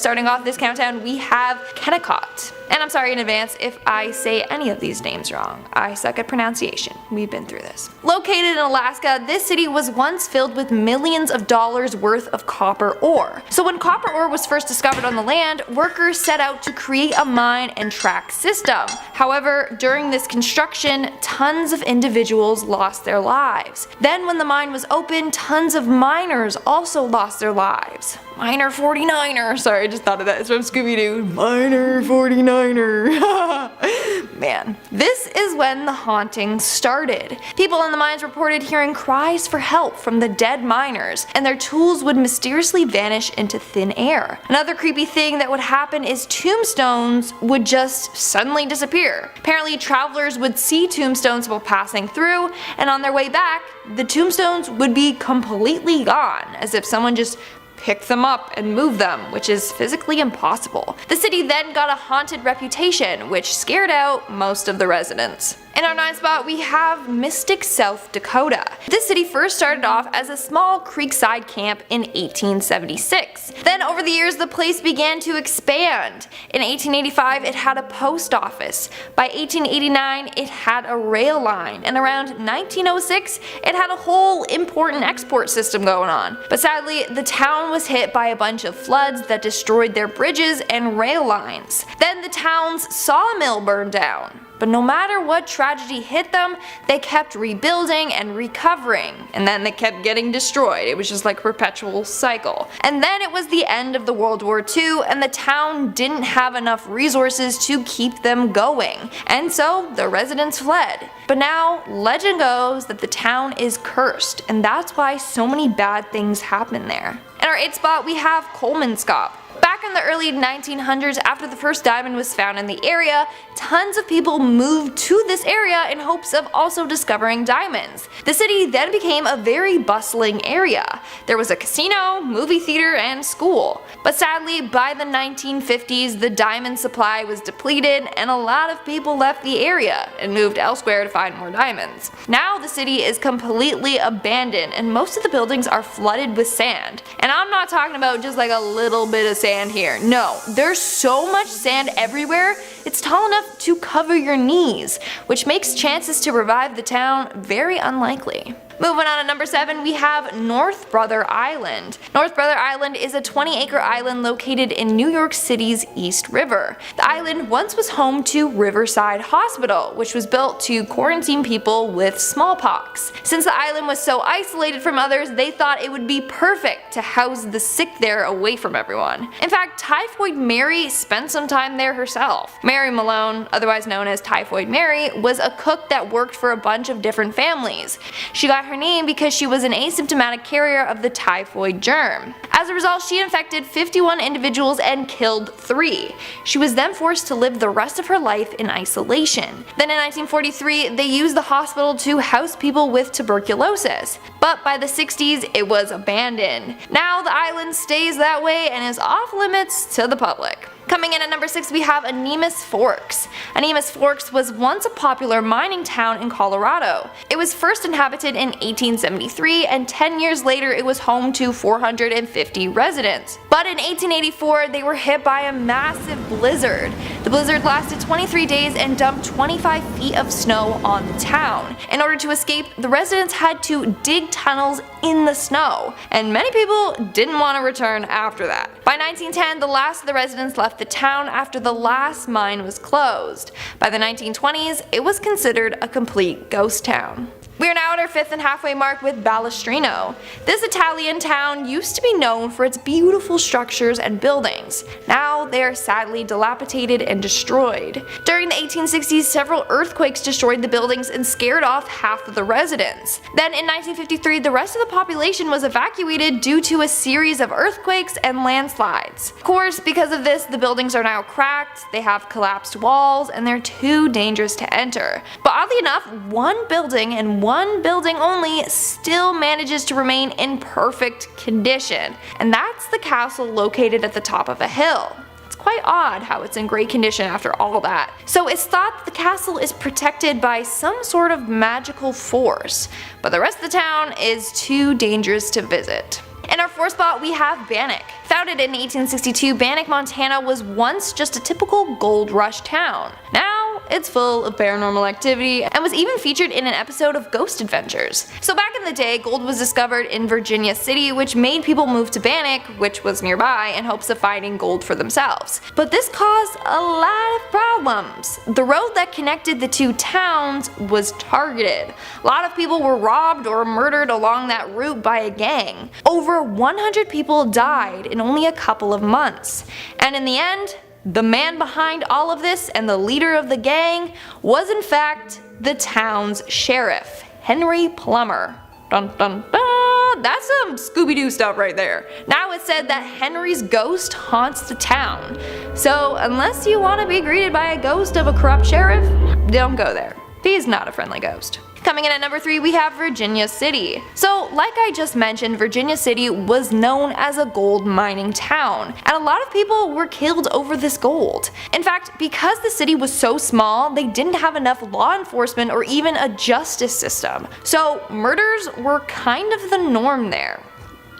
starting off this countdown, we have Kennecott. And I'm sorry in advance if I say any of these names wrong. I suck at pronunciation. We've been through this. Located in Alaska, this city was once filled with millions of dollars worth of copper ore. So when copper ore was first discovered on the land, workers set out to create a mine and track system. However, during this construction, tons of individuals lost their lives. Then when the mine was opened, tons of miners also lost their lives. Miner 49er. Sorry, I just thought of that. It's from Scooby-Doo. Miner 49er. Man. This is when the hauntings started. People in the mines reported hearing cries for help from the dead miners, and their tools would mysteriously vanish into thin air. Another creepy thing that would happen is tombstones would just suddenly disappear. Apparently, travelers would see tombstones while passing through, and on their way back, the tombstones would be completely gone, as if someone just pick them up and move them, which is physically impossible. The city then got a haunted reputation, which scared out most of the residents. In our 9th spot, we have Mystic, South Dakota. This city first started off as a small creekside camp in 1876. Then over the years, the place began to expand. In 1885, it had a post office. By 1889, it had a rail line, and around 1906, it had a whole import and export system going on. But sadly, the town was hit by a bunch of floods that destroyed their bridges and rail lines. Then the town's sawmill burned down. But no matter what tragedy hit them, they kept rebuilding and recovering, and then they kept getting destroyed. It was just like a perpetual cycle. And then it was the end of the World War II, and the town didn't have enough resources to keep them going, and so the residents fled. But now, legend goes that the town is cursed, and that's why so many bad things happen there. In our 8th spot, we have Colemanskop. Back in the early 1900s, after the first diamond was found in the area, tons of people moved to this area in hopes of also discovering diamonds. The city then became a very bustling area. There was a casino, movie theater, and school. But sadly, by the 1950s, the diamond supply was depleted and a lot of people left the area and moved elsewhere to find more diamonds. Now the city is completely abandoned and most of the buildings are flooded with sand. And I'm not talking about just like a little bit of sand here. No, there's so much sand everywhere, it's tall enough to cover your knees, which makes chances to revive the town very unlikely. Moving on to number 7, we have North Brother Island. North Brother Island is a 20-acre island located in New York City's East River. The island once was home to Riverside Hospital, which was built to quarantine people with smallpox. Since the island was so isolated from others, they thought it would be perfect to house the sick there away from everyone. In fact, Typhoid Mary spent some time there herself. Mary Malone, otherwise known as Typhoid Mary, was a cook that worked for a bunch of different families. She got her name because she was an asymptomatic carrier of the typhoid germ. As a result, she infected 51 individuals and killed 3. She was then forced to live the rest of her life in isolation. Then in 1943, they used the hospital to house people with tuberculosis. But by the 60s, it was abandoned. Now the island stays that way and is off limits to the public. Coming in at number 6, we have Animas Forks. Animas Forks was once a popular mining town in Colorado. It was first inhabited in 1873, and 10 years later it was home to 450 residents. But in 1884 they were hit by a massive blizzard. The blizzard lasted 23 days and dumped 25 feet of snow on the town. In order to escape, the residents had to dig tunnels in the snow, and many people didn't want to return after that. By 1910, the last of the residents left the town after the last mine was closed. By the 1920s, it was considered a complete ghost town. We are now at our 5th and halfway mark with Ballestrino. This Italian town used to be known for its beautiful structures and buildings. Now they are sadly dilapidated and destroyed. During the 1860s, several earthquakes destroyed the buildings and scared off half of the residents. Then in 1953, the rest of the population was evacuated due to a series of earthquakes and landslides. Of course, because of this, the buildings are now cracked, they have collapsed walls, and they're too dangerous to enter. But oddly enough, one building and one building only still manages to remain in perfect condition, and that's the castle located at the top of a hill. It's quite odd how it's in great condition after all that. So it's thought that the castle is protected by some sort of magical force, but the rest of the town is too dangerous to visit. In our 4th spot we have Bannack. Founded in 1862, Bannack, Montana was once just a typical gold rush town. Now it's full of paranormal activity and was even featured in an episode of Ghost Adventures. So back in the day, gold was discovered in Virginia City, which made people move to Bannack, which was nearby, in hopes of finding gold for themselves. But this caused a lot of problems. The road that connected the two towns was targeted. A lot of people were robbed or murdered along that route by a gang. Over 100 people died in only a couple of months. And in the end, the man behind all of this and the leader of the gang was in fact the town's sheriff, Henry Plummer. Dun dun dun! That's some Scooby-Doo stuff right there. Now it's said that Henry's ghost haunts the town. So unless you want to be greeted by a ghost of a corrupt sheriff, don't go there. He's not a friendly ghost. Coming in at number 3 we have Virginia City. So like I just mentioned, Virginia City was known as a gold mining town, and a lot of people were killed over this gold. In fact, because the city was so small, they didn't have enough law enforcement or even a justice system. So murders were kind of the norm there.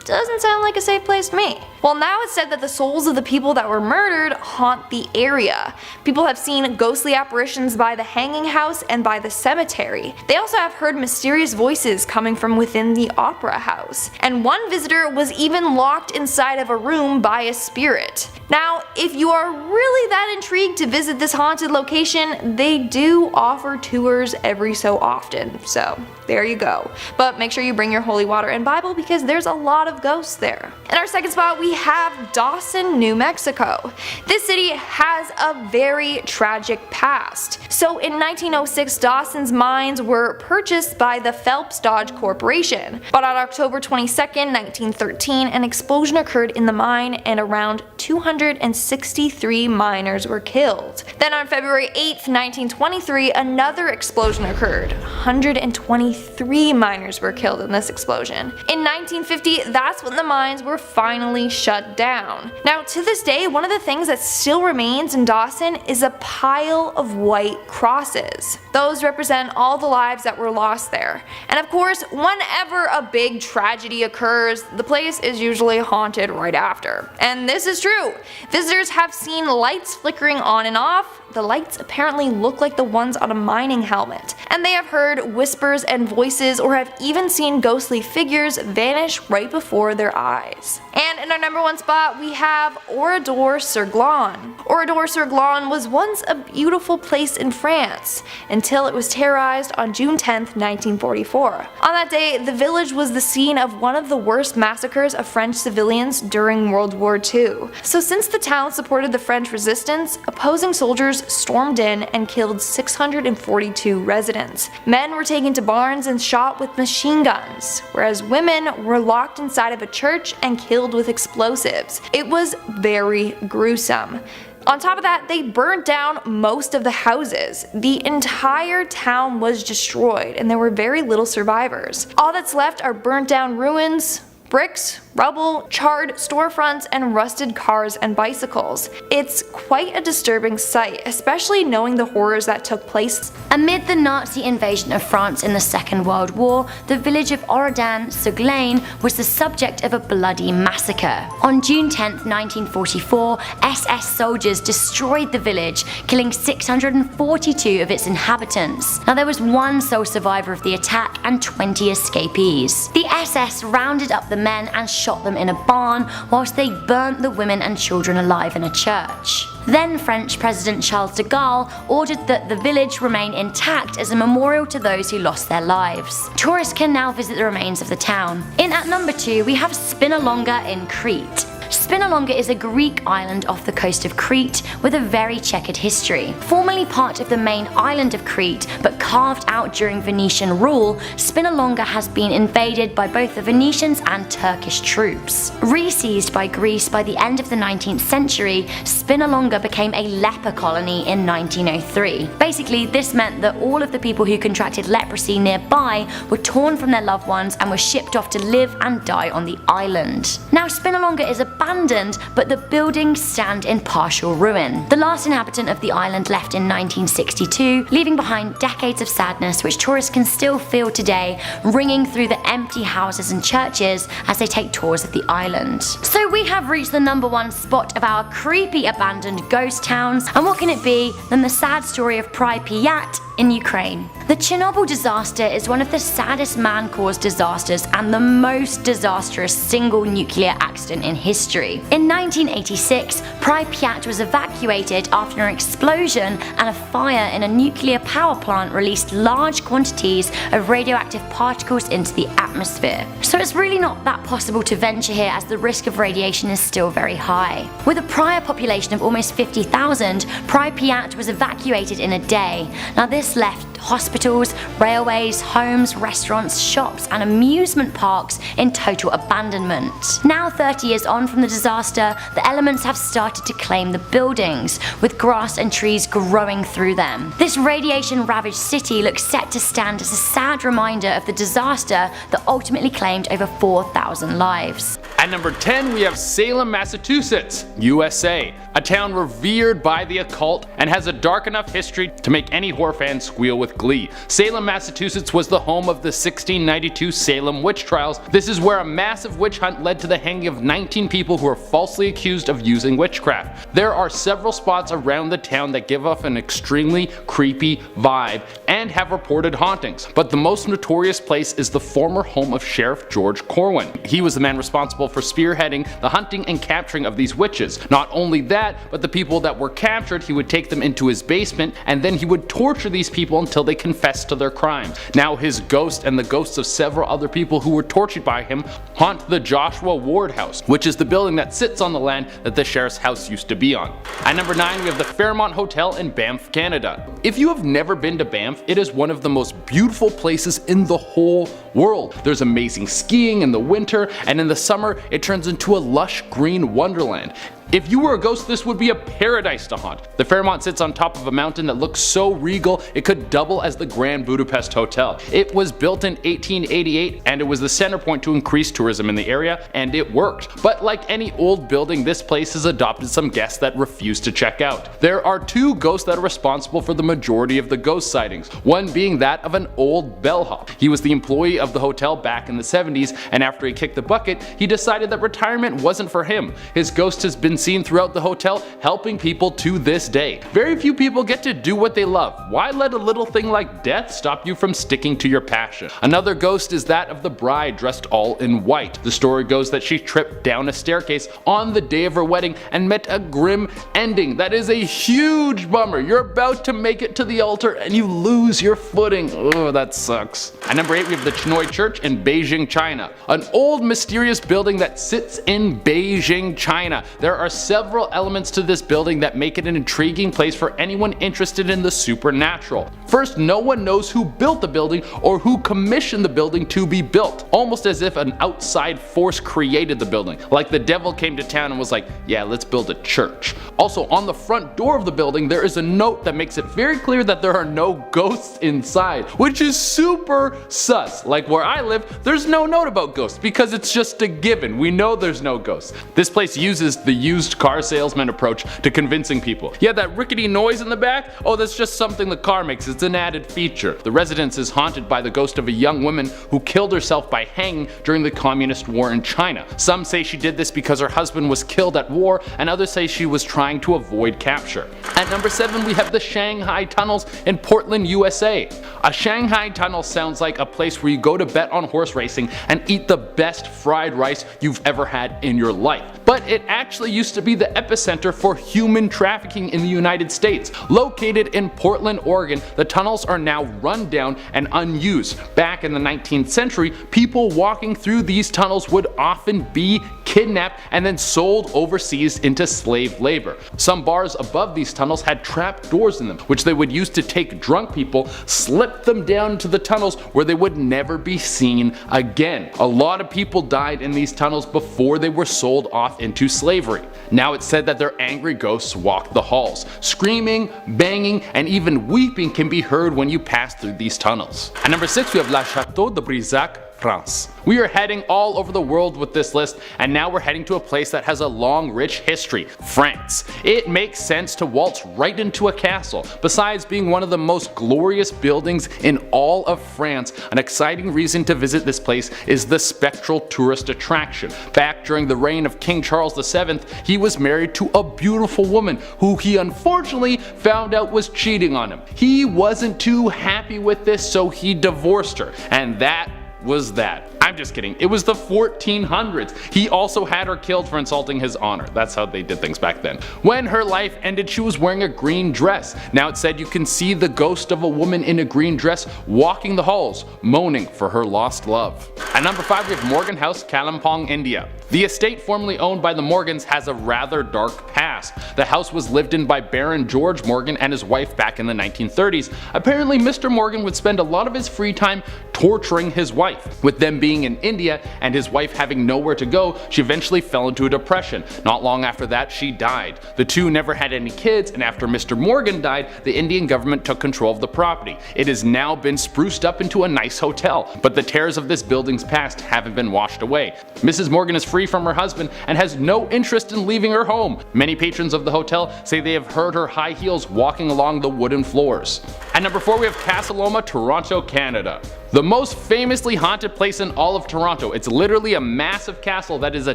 Doesn't sound like a safe place to me. Well, now it's said that the souls of the people that were murdered haunt the area. People have seen ghostly apparitions by the hanging house and by the cemetery. They also have heard mysterious voices coming from within the opera house. And one visitor was even locked inside of a room by a spirit. Now, if you are really that intrigued to visit this haunted location, they do offer tours every so often. So there you go. But make sure you bring your holy water and Bible because there's a lot of ghosts there. In our 2nd spot we have Dawson, New Mexico. This city has a very tragic past. So in 1906, Dawson's mines were purchased by the Phelps Dodge Corporation. But on October 22nd, 1913, an explosion occurred in the mine and around 263 miners were killed. Then on February 8th, 1923, another explosion occurred. 123 miners were killed in this explosion. In 1950, that's when the mines were finally shut down. Now to this day, one of the things that still remains in Dawson is a pile of white crosses. Those represent all the lives that were lost there. And of course, whenever a big tragedy occurs, the place is usually haunted right after. And this is true. Visitors have seen lights flickering on and off. The lights apparently look like the ones on a mining helmet. And they have heard whispers and voices or have even seen ghostly figures vanish right before their eyes. And in our number 1 spot we have Ordore Saglane. Ordore Saglane was once a beautiful place in France until it was terrorized on June 10th, 1944. On that day, the village was the scene of one of the worst massacres of French civilians during World War II. So since the town supported the French resistance, opposing soldiers stormed in and killed 642 residents. Men were taken to barns and shot with machine guns, whereas women were locked inside of a church and killed with explosives. It was very gruesome. On top of that, they burnt down most of the houses. The entire town was destroyed and there were very little survivors. All that's left are burnt down ruins, bricks, rubble, charred storefronts, and rusted cars and bicycles. It's quite a disturbing sight, especially knowing the horrors that took place. Amid the Nazi invasion of France in the Second World War, the village of Ordore Saglane was the subject of a bloody massacre. On June 10, 1944, SS soldiers destroyed the village, killing 642 of its inhabitants. Now there was one sole survivor of the attack and 20 escapees. The SS rounded up the men and shot them in a barn whilst they burnt the women and children alive in a church. Then French President Charles de Gaulle ordered that the village remain intact as a memorial to those who lost their lives. Tourists can now visit the remains of the town. In at number 2 we have Spinolonga in Crete. Spinolonga is a Greek island off the coast of Crete with a very checkered history. Formerly part of the main island of Crete, but carved out during Venetian rule, Spinolonga has been invaded by both the Venetians and Turkish troops. Re-seized by Greece by the end of the 19th century, Spinolonga became a leper colony in 1903. Basically, this meant that all of the people who contracted leprosy nearby were torn from their loved ones and were shipped off to live and die on the island. Now, Spinolonga is about abandoned, but the buildings stand in partial ruin. The last inhabitant of the island left in 1962, leaving behind decades of sadness which tourists can still feel today, ringing through the empty houses and churches as they take tours of the island. So we have reached the #1 spot of our creepy abandoned ghost towns, and what can it be than the sad story of Pripyat in Ukraine. The Chernobyl disaster is one of the saddest man-caused disasters and the most disastrous single nuclear accident in history. In 1986, Pripyat was evacuated after an explosion and a fire in a nuclear power plant released large quantities of radioactive particles into the atmosphere. So it's really not that possible to venture here, as the risk of radiation is still very high. With a prior population of almost 50,000, Pripyat was evacuated in a day. Now this left hospitals, railways, homes, restaurants, shops and amusement parks in total abandonment. Now 30 years on from the disaster, the elements have started to claim the buildings, with grass and trees growing through them. This radiation-ravaged city looks set to stand as a sad reminder of the disaster that ultimately claimed over 4,000 lives. At number 10 we have Salem, Massachusetts, USA. A town revered by the occult and has a dark enough history to make any horror fan squeal with glee. Salem, Massachusetts was the home of the 1692 Salem witch trials. This is where a massive witch hunt led to the hanging of 19 people who were falsely accused of using witchcraft. There are several spots around the town that give off an extremely creepy vibe and have reported hauntings, but the most notorious place is the former home of Sheriff George Corwin. He was the man responsible for spearheading the hunting and capturing of these witches. Not only that, but the people that were captured, he would take them into his basement and then he would torture these people until they confessed to their crimes. Now his ghost and the ghosts of several other people who were tortured by him haunt the Joshua Ward House, which is the building that sits on the land that the sheriff's house used to be on. At number 9 we have the Fairmont Hotel in Banff, Canada. If you have never been to Banff, it is one of the most beautiful places in the whole world. There's amazing skiing in the winter, and in the summer it turns into a lush green wonderland. If you were a ghost, this would be a paradise to haunt. The Fairmont sits on top of a mountain that looks so regal it could double as the Grand Budapest Hotel. It was built in 1888 and it was the center point to increase tourism in the area, and it worked. But like any old building, this place has adopted some guests that refuse to check out. There are 2 ghosts that are responsible for the majority of the ghost sightings, one being that of an old bellhop. He was the employee of the hotel back in the 70s, and after he kicked the bucket, he decided that retirement wasn't for him. His ghost has been seen throughout the hotel, helping people to this day. Very few people get to do what they love. Why let a little thing like death stop you from sticking to your passion? Another ghost is that of the bride dressed all in white. The story goes that she tripped down a staircase on the day of her wedding and met a grim ending. That is a huge bummer. You're about to make it to the altar and you lose your footing. Oh, that sucks. At number 8 we have the Chinoi Church in Beijing, China. An old mysterious building that sits in Beijing, China. There are several elements to this building that make it an intriguing place for anyone interested in the supernatural. First, no one knows who built the building or who commissioned the building to be built, almost as if an outside force created the building, like the devil came to town and was like, yeah, let's build a church. Also, on the front door of the building there is a note that makes it very clear that there are no ghosts inside, which is super sus. Like where I live, there's no note about ghosts because it's just a given. We know there's no ghosts. This place uses the used car salesman approach to convincing people. Yeah, that rickety noise in the back? Oh, that's just something the car makes. It's an added feature. The residence is haunted by the ghost of a young woman who killed herself by hanging during the communist war in China. Some say she did this because her husband was killed at war, and others say she was trying to avoid capture. At number 7 we have the Shanghai Tunnels in Portland, USA. A Shanghai tunnel sounds like a place where you go to bet on horse racing and eat the best fried rice you've ever had in your life. But it actually used to be the epicenter for human trafficking in the United States. Located in Portland, Oregon, the tunnels are now run down and unused. Back in the 19th century, people walking through these tunnels would often be kidnapped and then sold overseas into slave labor. Some bars above these tunnels had trap doors in them, which they would use to take drunk people, slip them down into the tunnels where they would never be seen again. A lot of people died in these tunnels before they were sold off into slavery. Now it's said that their angry ghosts walk the halls. Screaming, banging, and even weeping can be heard when you pass through these tunnels. At number 6 we have La Château de Brissac, France. We are heading all over the world with this list, and now we're heading to a place that has a long, rich history, France. It makes sense to waltz right into a castle. Besides being one of the most glorious buildings in all of France, an exciting reason to visit this place is the spectral tourist attraction. Back during the reign of King Charles VII, he was married to a beautiful woman who he unfortunately found out was cheating on him. He wasn't too happy with this, so he divorced her, and that was that. I'm just kidding, it was the 1400s. He also had her killed for insulting his honor. That's how they did things back then. When her life ended, she was wearing a green dress. Now it's said you can see the ghost of a woman in a green dress walking the halls, moaning for her lost love. At number 5 we have Morgan House, Kalimpong, India. The estate formerly owned by the Morgans has a rather dark past. The house was lived in by Baron George Morgan and his wife back in the 1930s. Apparently Mr. Morgan would spend a lot of his free time torturing his wife. With them being in India and his wife having nowhere to go, she eventually fell into a depression. Not long after that, she died. The two never had any kids, and after Mr. Morgan died, the Indian government took control of the property. It has now been spruced up into a nice hotel, but the terrors of this building's past haven't been washed away. Mrs. Morgan is free from her husband and has no interest in leaving her home. Many patrons of the hotel say they have heard her high heels walking along the wooden floors. At number 4 we have Casaloma, Toronto, Canada. The most famously haunted place in all of Toronto. It's literally a massive castle that is a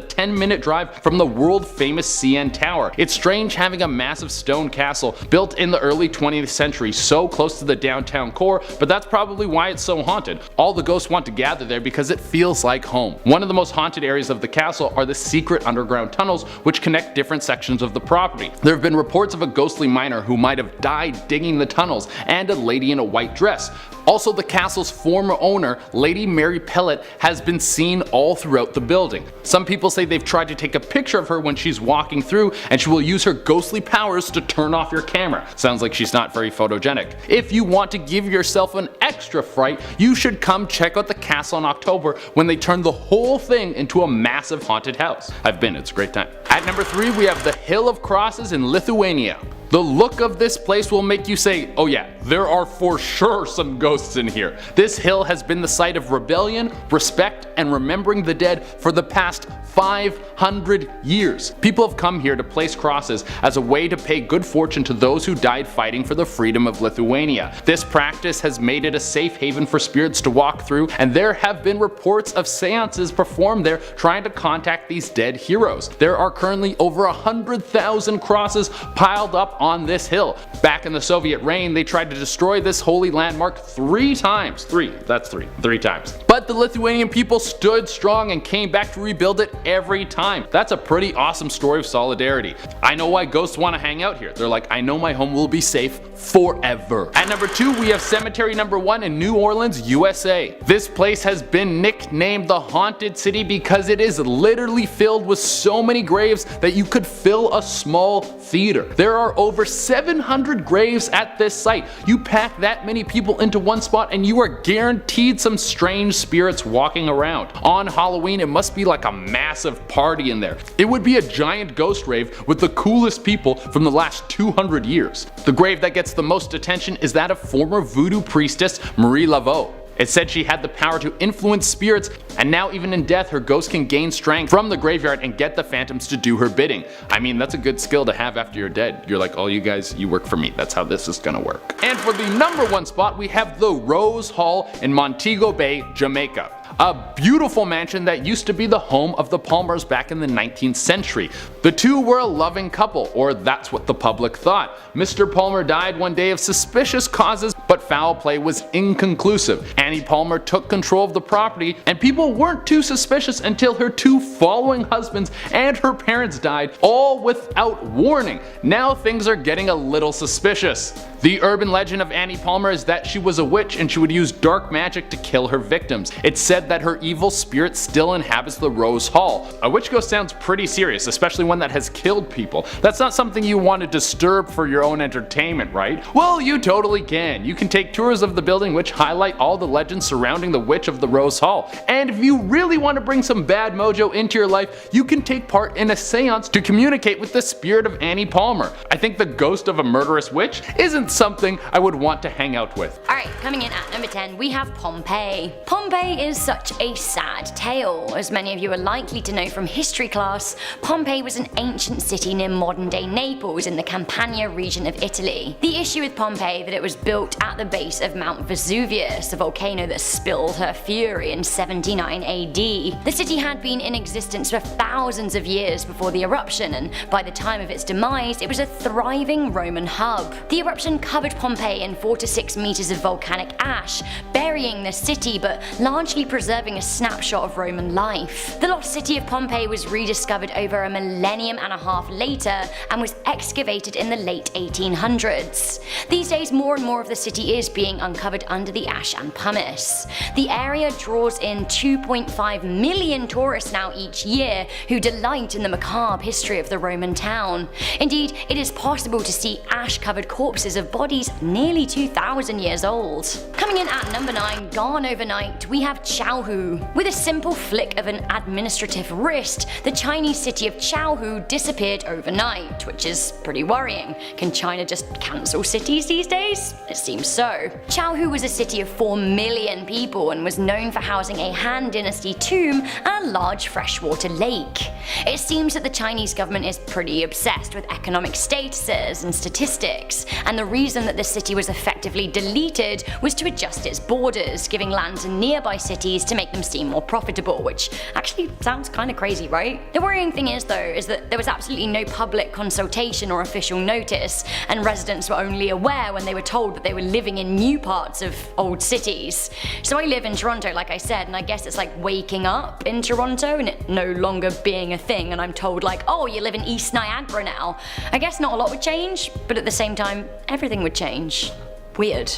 10-minute drive from the world famous CN Tower. It's strange having a massive stone castle built in the early 20th century so close to the downtown core, but that's probably why it's so haunted. All the ghosts want to gather there because it feels like home. One of the most haunted areas of the castle are the secret underground tunnels which connect different sections of the property. There have been reports of a ghostly miner who might have died digging the tunnels and a lady in a white dress. Also, the castle's former owner, Lady Mary Pellet, has been seen all throughout the building. Some people say they've tried to take a picture of her when she's walking through, and she will use her ghostly powers to turn off your camera. Sounds like she's not very photogenic. If you want to give yourself an extra fright, you should come check out the castle in October when they turn the whole thing into a massive haunted house. I've been, it's a great time. At number 3 we have the Hill of Crosses in Lithuania. The look of this place will make you say, oh yeah, there are for sure some ghosts in here. This hill has been the site of rebellion, respect, and remembering the dead for the past 500 years. People have come here to place crosses as a way to pay good fortune to those who died fighting for the freedom of Lithuania. This practice has made it a safe haven for spirits to walk through, and there have been reports of seances performed there trying to contact these dead heroes. There are currently over 100,000 crosses piled up on this hill. Back in the Soviet reign, they tried to destroy this holy landmark 3 times. Three times. But the Lithuanian people stood strong and came back to rebuild it every time. That's a pretty awesome story of solidarity. I know why ghosts want to hang out here. They're like, I know my home will be safe forever. At number 2 we have Cemetery Number 1 in New Orleans, USA. This place has been nicknamed the Haunted City because it is literally filled with so many graves that you could fill a small theater. There are over 700 graves at this site. You pack that many people into one spot and you are guaranteed some strange spirits walking around. On Halloween it must be like a massive party in there. It would be a giant ghost rave with the coolest people from the last 200 years. The grave that gets the most attention is that of former voodoo priestess Marie Laveau. It's said she had the power to influence spirits, and now even in death her ghost can gain strength from the graveyard and get the phantoms to do her bidding. I mean, that's a good skill to have after you're dead. You're like, oh you guys, you work for me, that's how this is gonna work. And for the number 1 spot we have the Rose Hall in Montego Bay, Jamaica. A beautiful mansion that used to be the home of the Palmers back in the 19th century. The two were a loving couple, or that's what the public thought. Mr. Palmer died one day of suspicious causes, but foul play was inconclusive. Annie Palmer took control of the property, and people weren't too suspicious until her 2 following husbands and her parents died, all without warning. Now things are getting a little suspicious. The urban legend of Annie Palmer is that she was a witch and she would use dark magic to kill her victims. It's said that her evil spirit still inhabits the Rose Hall. A witch ghost sounds pretty serious, especially one that has killed people. That's not something you want to disturb for your own entertainment, right? Well, you totally can. You can take tours of the building which highlight all the legends surrounding the Witch of the Rose Hall. And if you really want to bring some bad mojo into your life, you can take part in a seance to communicate with the spirit of Annie Palmer. I think the ghost of a murderous witch isn't something I would want to hang out with. Alright, coming in at number 10, we have Pompeii. Pompeii is such a sad tale. As many of you are likely to know from history class, Pompeii was an ancient city near modern-day Naples in the Campania region of Italy. The issue with Pompeii that it was built at the base of Mount Vesuvius, a volcano that spilled her fury in 79 AD. The city had been in existence for thousands of years before the eruption, and by the time of its demise, it was a thriving Roman hub. The eruption covered Pompeii in 4 to 6 meters of volcanic ash, burying the city but largely preserving a snapshot of Roman life. The lost city of Pompeii was rediscovered over a millennium and a half later and was excavated in the late 1800s. These days, more and more of the city is being uncovered under the ash and pumice. The area draws in 2.5 million tourists now each year who delight in the macabre history of the Roman town. Indeed, it is possible to see ash-covered corpses of bodies nearly 2,000 years old. Coming in at number 9, gone overnight, we have Chaohu. With a simple flick of an administrative wrist, the Chinese city of Chaohu disappeared overnight, which is pretty worrying. Can China just cancel cities these days? It seems so. Chaohu was a city of 4 million people and was known for housing a Han Dynasty tomb and a large freshwater lake. It seems that the Chinese government is pretty obsessed with economic statuses and statistics, and the reason that the city was effectively deleted was to adjust its borders, giving land to nearby cities to make them seem more profitable, which actually sounds kinda crazy, right? The worrying thing is though, is that there was absolutely no public consultation or official notice, and residents were only aware when they were told that they were living in new parts of old cities. So I live in Toronto, like I said, and I guess it's like waking up in Toronto and it no longer being a thing, and I'm told like, oh, you live in East Niagara now. I guess not a lot would change, but at the same time, everything would change. Weird.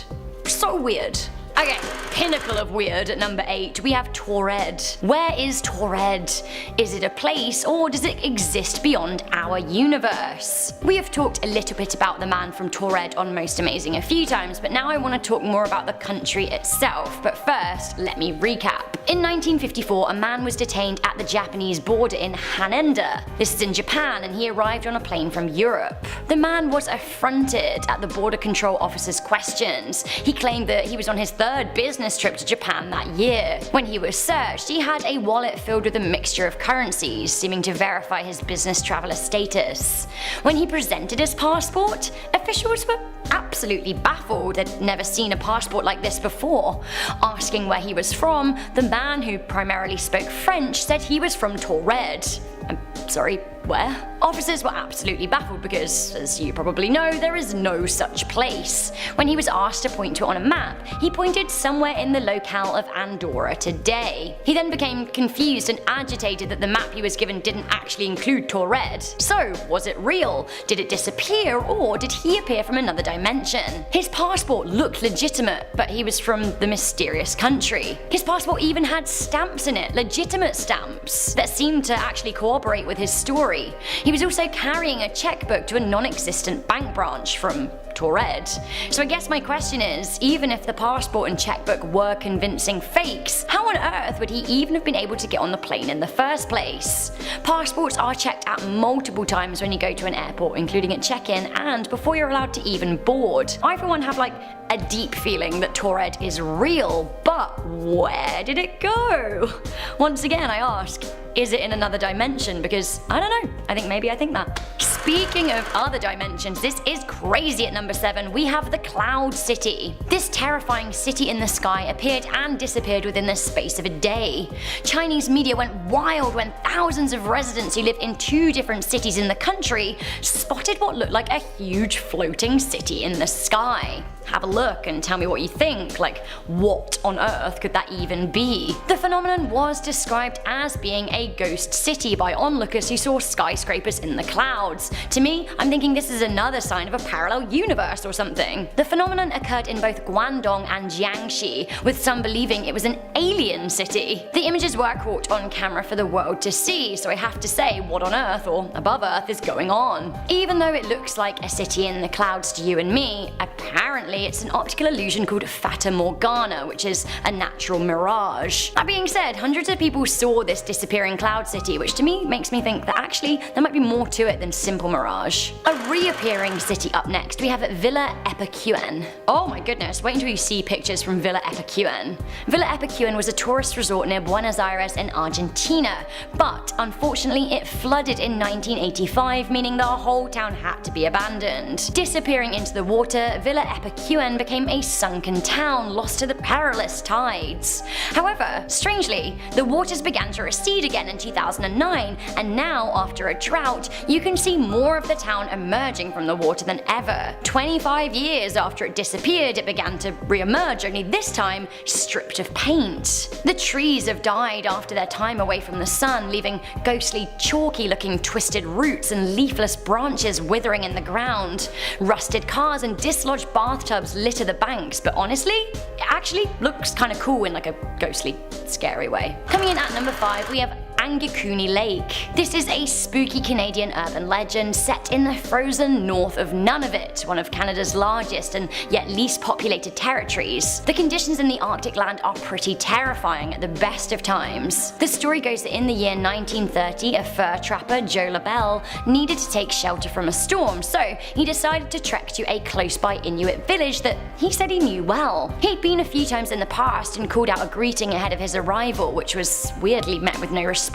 So weird. Okay, pinnacle of weird at number 8, we have Taured. Where is Taured? Is it a place or does it exist beyond our universe? We have talked a little bit about the man from Taured on Most Amazing a few times, but now I want to talk more about the country itself. But first, let me recap. In 1954, a man was detained at the Japanese border in Haneda. This is in Japan, and he arrived on a plane from Europe. The man was affronted at the border control officer's questions. He claimed that he was on his third business trip to Japan that year. When he was searched, he had a wallet filled with a mixture of currencies, seeming to verify his business traveler status. When he presented his passport, officials were absolutely baffled. They'd never seen a passport like this before. Asking where he was from, the man, who primarily spoke French, said he was from Taured. I'm sorry, where? Officers were absolutely baffled because, as you probably know, there is no such place. When he was asked to point to it on a map, he pointed somewhere in the locale of Andorra today. He then became confused and agitated that the map he was given didn't actually include Taured. So, was it real? Did it disappear, or did he appear from another dimension? His passport looked legitimate, but he was from the mysterious country. His passport even had stamps in it, legitimate stamps, that seemed to actually cooperate with his story. He was also carrying a checkbook to a non-existent bank branch from Taured. So I guess my question is, even if the passport and checkbook were convincing fakes, how on earth would he even have been able to get on the plane in the first place? Passports are checked at multiple times when you go to an airport, including at check-in and before you're allowed to even board. I for one have like a deep feeling that Taured is real, but where did it go? Once again I ask, is it in another dimension? Because I don't know, I think that. Speaking of other dimensions, this is crazy at number 7, we have the Cloud City. This terrifying city in the sky appeared and disappeared within the space of a day. Chinese media went wild when thousands of residents who live in 2 different cities in the country spotted what looked like a huge floating city in the sky. Have a look and tell me what you think, like what on earth could that even be? The phenomenon was described as being a a ghost city by onlookers who saw skyscrapers in the clouds. To me, I'm thinking this is another sign of a parallel universe or something. The phenomenon occurred in both Guangdong and Jiangxi, with some believing it was an alien city. The images were caught on camera for the world to see, so I have to say, what on earth or above earth is going on? Even though it looks like a city in the clouds to you and me, apparently it's an optical illusion called Fata Morgana, which is a natural mirage. That being said, hundreds of people saw this disappearing cloud city, which to me makes me think that actually there might be more to it than simple mirage. A reappearing city up next, we have Villa Epicurean. Oh my goodness, wait until you see pictures from Villa Epicurean. Villa Epicurean was a tourist resort near Buenos Aires in Argentina, but unfortunately it flooded in 1985, meaning the whole town had to be abandoned. Disappearing into the water, Villa Epicurean became a sunken town lost to the perilous tides. However, strangely, the waters began to recede again in 2009, and now, after a drought, you can see more of the town emerging from the water than ever. 25 years after it disappeared, it began to re-emerge, only this time stripped of paint. The trees have died after their time away from the sun, leaving ghostly, chalky-looking twisted roots and leafless branches withering in the ground. Rusted cars and dislodged bathtubs litter the banks, but honestly, it actually looks kinda cool in like a ghostly, scary way. Coming in at number 5, we have Anikuni Lake. This is a spooky Canadian urban legend set in the frozen north of Nunavut, one of Canada's largest and yet least populated territories. The conditions in the Arctic land are pretty terrifying at the best of times. The story goes that in the year 1930, a fur trapper, Joe LaBelle, needed to take shelter from a storm, so he decided to trek to a close-by Inuit village that he said he knew well. He'd been a few times in the past and called out a greeting ahead of his arrival, which was weirdly met with no response.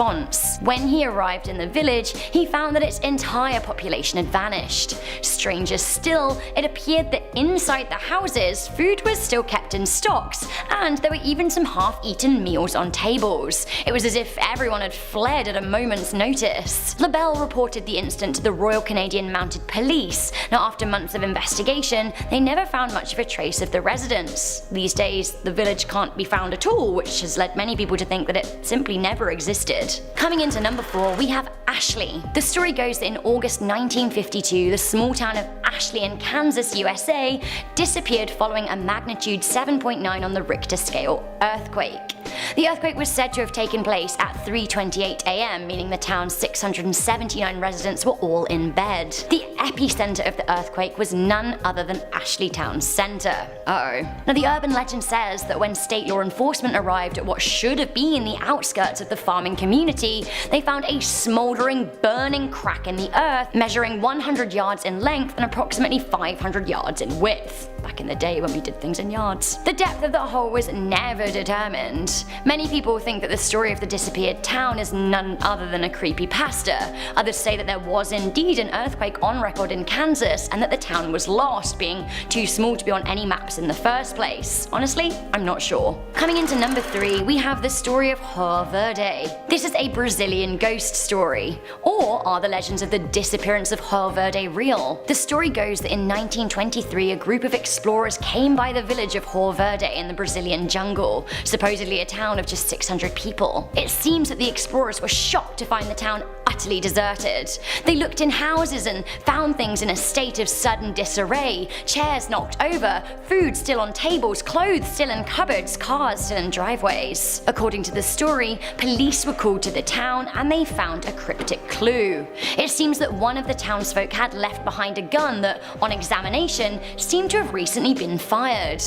When he arrived in the village, he found that its entire population had vanished. Stranger still, it appeared that inside the houses, food was still kept in stocks, and there were even some half-eaten meals on tables. It was as if everyone had fled at a moment's notice. LaBelle reported the incident to the Royal Canadian Mounted Police. Now, after months of investigation, they never found much of a trace of the residents. These days, the village can't be found at all, which has led many people to think that it simply never existed. Coming into number 4, we have Ashley. The story goes that in August 1952, the small town of Ashley in Kansas, USA, disappeared following a magnitude 7.9 on the Richter scale earthquake. The earthquake was said to have taken place at 3:28 AM, meaning the town's 679 residents were all in bed. The epicenter of the earthquake was none other than Ashley Town Center. Now, the urban legend says that when state law enforcement arrived at what should have been the outskirts of the farming community, they found a smoldering, burning crack in the earth measuring 100 yards in length and approximately 500 yards in width. Back in the day when we did things in yards. The depth of the hole was never determined. Many people think that the story of the disappeared town is none other than a creepypasta. Others say that there was indeed an earthquake on record in Kansas and that the town was lost, being too small to be on any maps in the first place. Honestly, I'm not sure. Coming into number 3, we have the story of Hor Verde. This is a Brazilian ghost story. Or are the legends of the disappearance of Hor Verde real? The story goes that in 1923, a group of explorers came by the village of Hor Verde in the Brazilian jungle, supposedly a town of just 600 people. It seems that the explorers were shocked to find the town utterly deserted. They looked in houses and found things in a state of sudden disarray, chairs knocked over, food still on tables, clothes still in cupboards, cars still in driveways. According to the story, police were called to the town and they found a cryptic clue. It seems that one of the townsfolk had left behind a gun that, on examination, seemed to have recently been fired.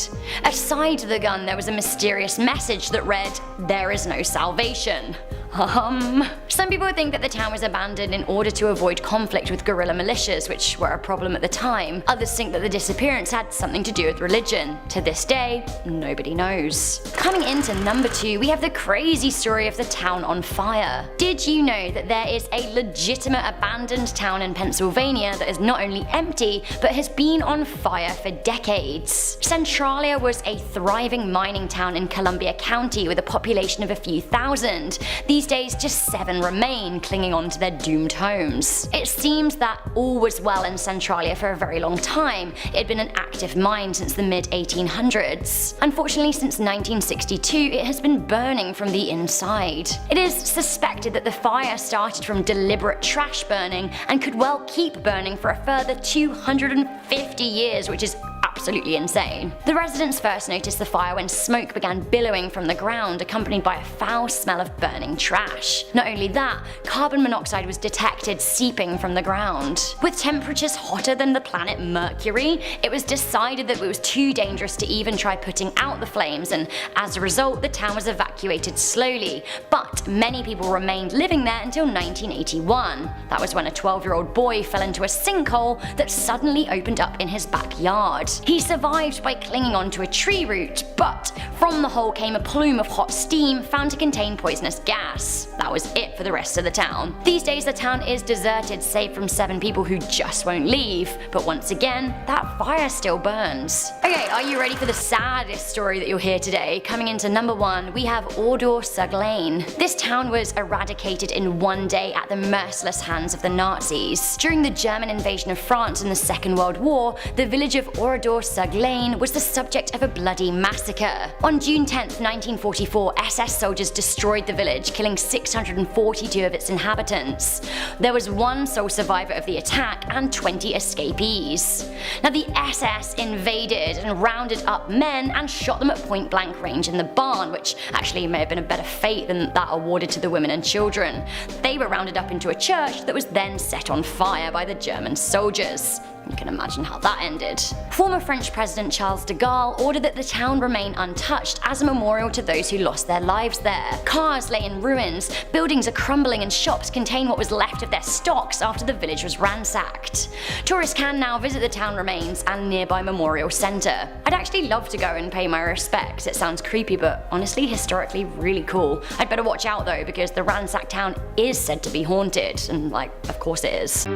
Aside the gun, there was a mysterious message that read, "There is no salvation." Some people think that the town was abandoned in order to avoid conflict with guerrilla militias, which were a problem at the time. Others think that the disappearance had something to do with religion. To this day, nobody knows. Coming into number 2, we have the crazy story of the town on fire. Did you know that there is a legitimate abandoned town in Pennsylvania that is not only empty, but has been on fire for decades? Centralia was a thriving mining town in Columbia County with a population of a few thousand. These These days, just 7 remain, clinging on to their doomed homes. It seems that all was well in Centralia for a very long time. It had been an active mine since the mid-1800s. Unfortunately, since 1962, it has been burning from the inside. It is suspected that the fire started from deliberate trash burning and could well keep burning for a further 250 years, which is absolutely insane. The residents first noticed the fire when smoke began billowing from the ground, accompanied by a foul smell of burning trash. Not only that, carbon monoxide was detected seeping from the ground. With temperatures hotter than the planet Mercury, it was decided that it was too dangerous to even try putting out the flames, and as a result, the town was evacuated slowly. But many people remained living there until 1981. That was when a 12-year-old boy fell into a sinkhole that suddenly opened up in his backyard. He survived by clinging onto a tree root, but from the hole came a plume of hot steam found to contain poisonous gas. That was it for the rest of the town. These days the town is deserted save from 7 people who just won't leave, but once again, that fire still burns. Okay, are you ready for the saddest story that you'll hear today? Coming into number 1, we have Ordore Saglane. This town was eradicated in one day at the merciless hands of the Nazis. During the German invasion of France in the Second World War, the village of Ordore Saglane was the subject of a bloody massacre. On June 10, 1944, SS soldiers destroyed the village, killing 642 of its inhabitants. There was one sole survivor of the attack and 20 escapees. Now the SS invaded and rounded up men and shot them at point blank range in the barn, which actually may have been a better fate than that awarded to the women and children. They were rounded up into a church that was then set on fire by the German soldiers. You can imagine how that ended. Former French President Charles de Gaulle ordered that the town remain untouched as a memorial to those who lost their lives there. Cars lay in ruins, buildings are crumbling, and shops contain what was left of their stocks after the village was ransacked. Tourists can now visit the town remains and nearby memorial centre. I'd actually love to go and pay my respects. It sounds creepy, but honestly historically really cool. I'd better watch out though, because the ransacked town is said to be haunted, and like, of course it is.